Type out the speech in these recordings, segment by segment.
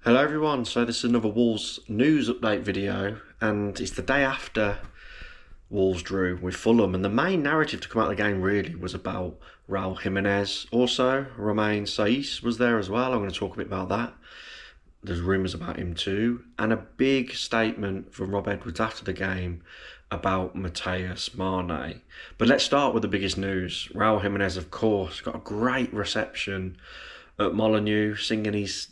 Hello everyone, so this is another Wolves news update video, and it's the day after Wolves drew with Fulham, and the main narrative to come out of the game really was about Raul Jimenez. Also, Romain Saiss was there as well. I'm going to talk a bit about that. There's rumours about him too, and a big statement from Rob Edwards after the game about Matheus Mane. But let's start with the biggest news. Raul Jimenez, of course, got a great reception at Molineux, singing his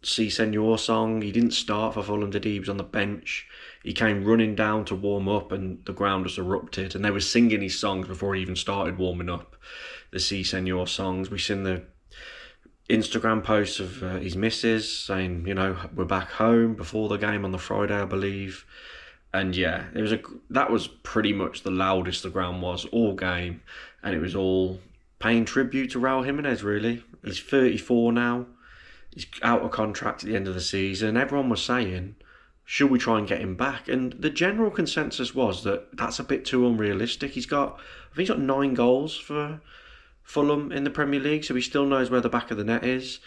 Si Senor song. He didn't start for Fulham, did he? He was on the bench. He came running down to warm up and the ground just erupted, and they were singing his songs before he even started warming up, the Si Senor songs. We've seen the Instagram posts of his missus saying, we're back home before the game on the Friday, I believe. And yeah, that was pretty much the loudest the ground was all game, and it was all paying tribute to Raul Jimenez, really. He's 34 now. He's out of contract at the end of the season. Everyone was saying, should we try and get him back? And the general consensus was that that's a bit too unrealistic. I think he's got 9 goals for Fulham in the Premier League, so he still knows where the back of the net is.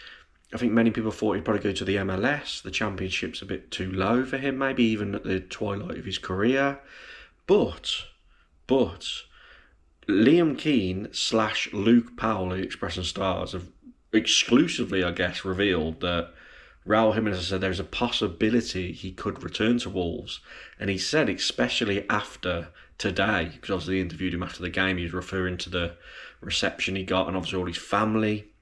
I think many people thought he'd probably go to the MLS. The Championship's a bit too low for him, maybe even at the twilight of his career. But Liam Keane / Luke Powell, the Express and Stars, have exclusively, I guess, revealed that Raul Jimenez said there's a possibility he could return to Wolves. And he said, especially after today, because obviously they interviewed him after the game, he was referring to the reception he got, and obviously all his family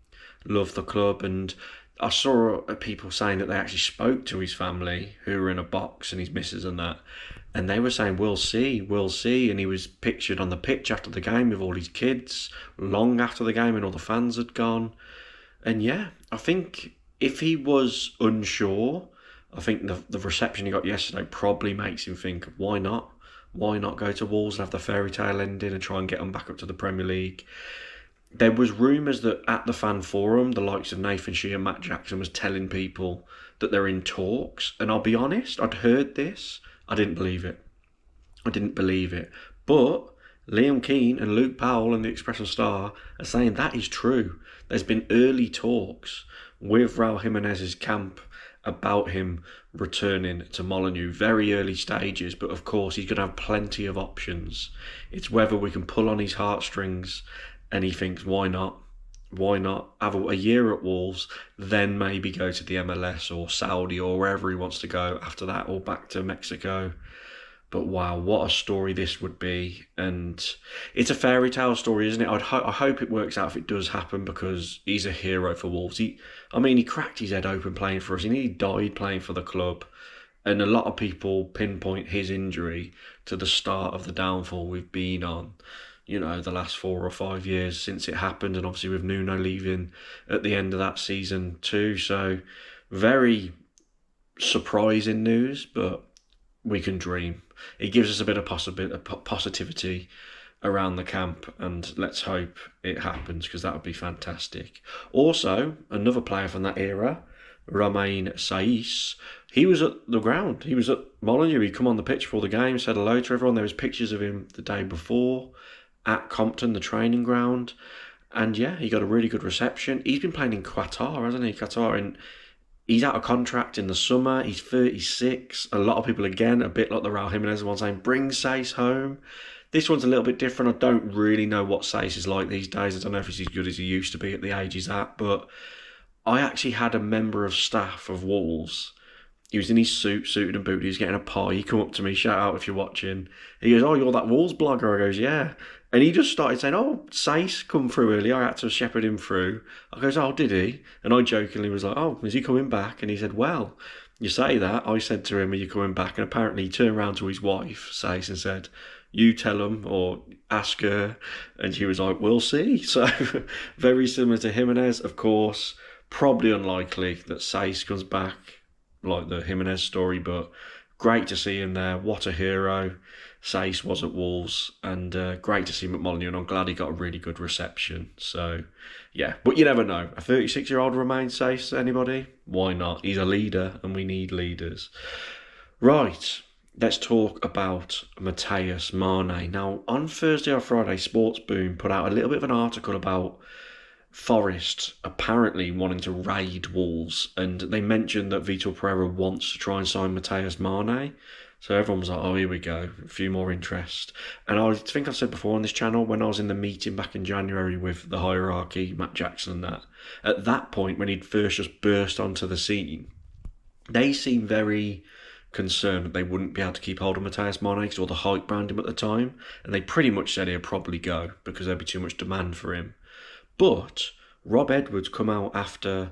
love the club. And I saw people saying that they actually spoke to his family, who were in a box, and his missus and that, and they were saying, we'll see. And he was pictured on the pitch after the game with all his kids, long after the game, and all the fans had gone. And yeah, I think if he was unsure, I think the reception he got yesterday probably makes him think, why not? Why not go to Wolves and have the fairy tale ending and try and get them back up to the Premier League? There was rumours that at the fan forum, the likes of Nathan Shea and Matt Jackson was telling people that they're in talks. And I'll be honest, I'd heard this. I didn't believe it. But Liam Keane and Luke Powell and the Express and Star are saying that is true. There's been early talks with Raul Jimenez's camp about him returning to Molineux, very early stages, but of course he's going to have plenty of options. It's whether we can pull on his heartstrings, and he thinks, why not? Why not have a year at Wolves, then maybe go to the MLS or Saudi or wherever he wants to go after that, or back to Mexico. But wow, what a story this would be. And it's a fairy tale story, isn't it? I hope it works out if it does happen, because he's a hero for Wolves. He cracked his head open playing for us. He nearly died playing for the club. And a lot of people pinpoint his injury to the start of the downfall we've been on, the last 4 or 5 years since it happened. And obviously with Nuno leaving at the end of that season too. So very surprising news, but we can dream. It gives us a bit of positivity around the camp, and let's hope it happens, because that would be fantastic. Also, another player from that era, Romain Saiss, he was at the ground. He was at Molineux. He'd come on the pitch before the game, said hello to everyone. There was pictures of him the day before at Compton, the training ground. And yeah, he got a really good reception. He's been playing in Qatar, hasn't he? And he's out of contract in the summer. He's 36. A lot of people, again, a bit like the Raul Jimenez one, saying, bring Saiss home. This one's a little bit different. I don't really know what Saiss is like these days. I don't know if he's as good as he used to be at the age he's at. But I actually had a member of staff of Wolves. He was in his suited and booted. He was getting a pie. He come up to me, shout out if you're watching. He goes, oh, you're that Wolves blogger? I goes, yeah. And he just started saying, oh, Saiss come through early. I had to shepherd him through. I goes, oh, did he? And I jokingly was like, oh, is he coming back? And he said, well, you say that. I said to him, are you coming back? And apparently he turned around to his wife, Saiss, and said, you tell him or ask her. And she was like, we'll see. So very similar to Jimenez, of course. Probably unlikely that Saiss comes back like the Jimenez story, but great to see him there. What a hero Saiss was at Wolves, and great to see him at Molineux, and I'm glad he got a really good reception. So, yeah, but you never know. A 36-year-old Romain Saiss, anybody? Why not? He's a leader, and we need leaders. Right, let's talk about Matheus Mane. Now, on Thursday or Friday, Sports Boom put out a little bit of an article about Forest apparently wanting to raid Wolves, and they mentioned that Vitor Pereira wants to try and sign Matheus Mane. So everyone was like, oh, here we go, a few more interest. And I think I've said before on this channel, when I was in the meeting back in January with the hierarchy, Matt Jackson and that, at that point, when he'd first just burst onto the scene, they seemed very concerned that they wouldn't be able to keep hold of Matheus Mane because all the hype around him at the time. And they pretty much said he'd probably go because there'd be too much demand for him. But Rob Edwards come out after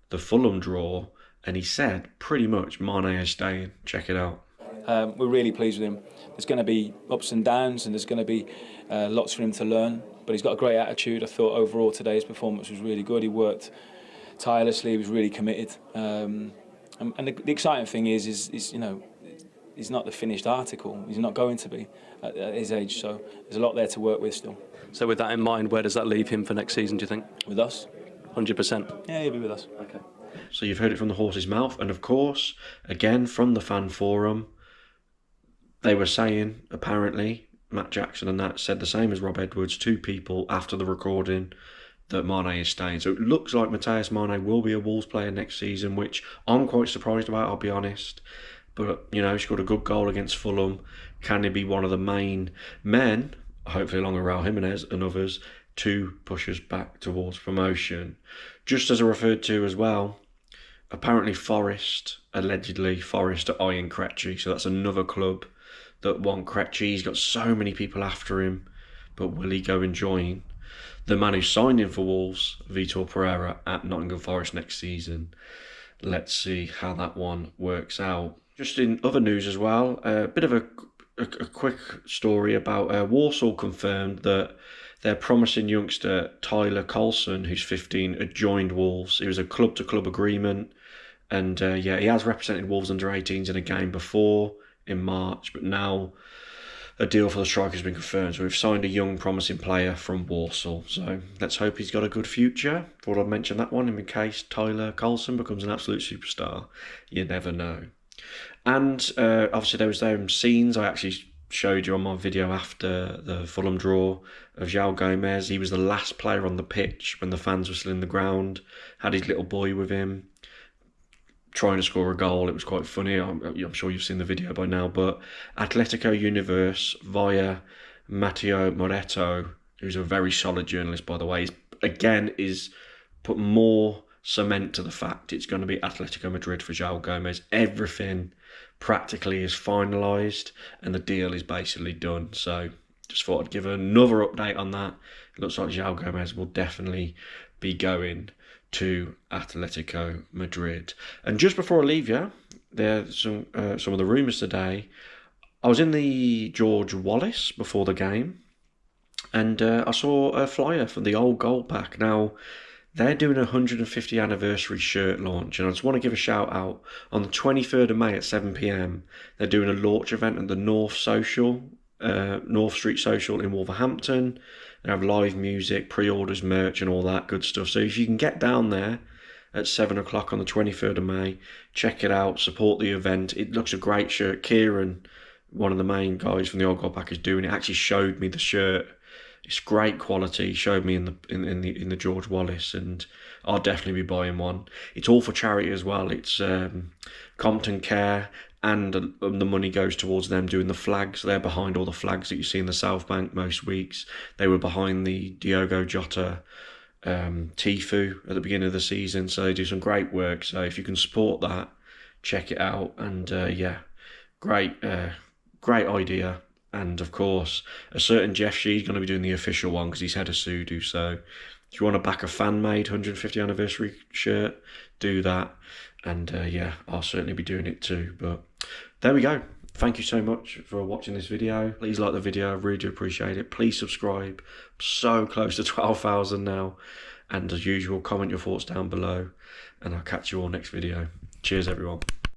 the Fulham draw and he said pretty much Mane is staying. Check it out. We're really pleased with him. There's going to be ups and downs and there's going to be lots for him to learn, but he's got a great attitude. I thought overall today's performance was really good. He worked tirelessly, he was really committed. And the exciting thing is you know, he's not the finished article. He's not going to be at his age, so there's a lot there to work with still. So with that in mind, where does that leave him for next season, do you think? With us? 100%? Yeah, he'll be with us. Okay. So you've heard it from the horse's mouth, and of course, again, from the fan forum, they were saying, apparently, Matt Jackson and that said the same as Rob Edwards, two people after the recording, that Mane is staying. So it looks like Matheus Mane will be a Wolves player next season, which I'm quite surprised about, I'll be honest. But, you know, he scored a good goal against Fulham. Can he be one of the main men, hopefully along with Raul Jimenez and others, to push us back towards promotion? Just as I referred to as well, apparently allegedly Forest are eyeing Krejci, so that's another club that want Krejci. He's got so many people after him, but will he go and join the man who signed him for Wolves, Vitor Pereira, at Nottingham Forest next season? Let's see how that one works out. Just in other news as well, a bit of a quick story about Walsall confirmed that their promising youngster Tyler Colson, who's 15, had joined Wolves. It was a club-to-club agreement, and yeah, he has represented Wolves under-18s in a game before in March, but now a deal for the striker has been confirmed. So we've signed a young, promising player from Walsall. So let's hope he's got a good future. Thought I'd mention that one in case Tyler Colson becomes an absolute superstar. You never know. And obviously there was those scenes I actually showed you on my video after the Fulham draw of Raul Jimenez. He was the last player on the pitch when the fans were still in the ground, had his little boy with him, trying to score a goal. It was quite funny. I'm sure you've seen the video by now, but Atletico Universe via Matteo Moretto, who's a very solid journalist, by the way, is put more cement to the fact it's going to be Atletico Madrid for Raul Jimenez. Everything practically is finalised and the deal is basically done. So just thought I'd give another update on that. It looks like Raul Jimenez will definitely be going to Atletico Madrid. And just before I leave you, there's some of the rumours today. I was in the George Wallace before the game, and I saw a flyer for the old goal pack. Now, they're doing a 150th anniversary shirt launch, and I just want to give a shout out. On the 23rd of May at 7 p.m, they're doing a launch event at the North Street Social in Wolverhampton. They have live music, pre-orders, merch and all that good stuff. So if you can get down there at 7 o'clock on the 23rd of May, check it out, support the event. It looks a great shirt. Kieran, one of the main guys from the Old Gold Pack, is doing it. Actually showed me the shirt. It's great quality. He showed me in the George Wallace, and I'll definitely be buying one. It's all for charity as well. It's Compton Care, and the money goes towards them doing the flags. They're behind all the flags that you see in the South Bank most weeks. They were behind the Diogo Jota Tifu at the beginning of the season, so they do some great work. So if you can support that, check it out. And yeah, great idea. And of course, a certain Jeff Shee's going to be doing the official one because he's head of Sudo. So if you want to back a fan-made 150th anniversary shirt, do that. And yeah, I'll certainly be doing it too. But there we go. Thank you so much for watching this video. Please like the video. I really do appreciate it. Please subscribe. I'm so close to 12,000 now. And as usual, comment your thoughts down below. And I'll catch you all next video. Cheers, everyone.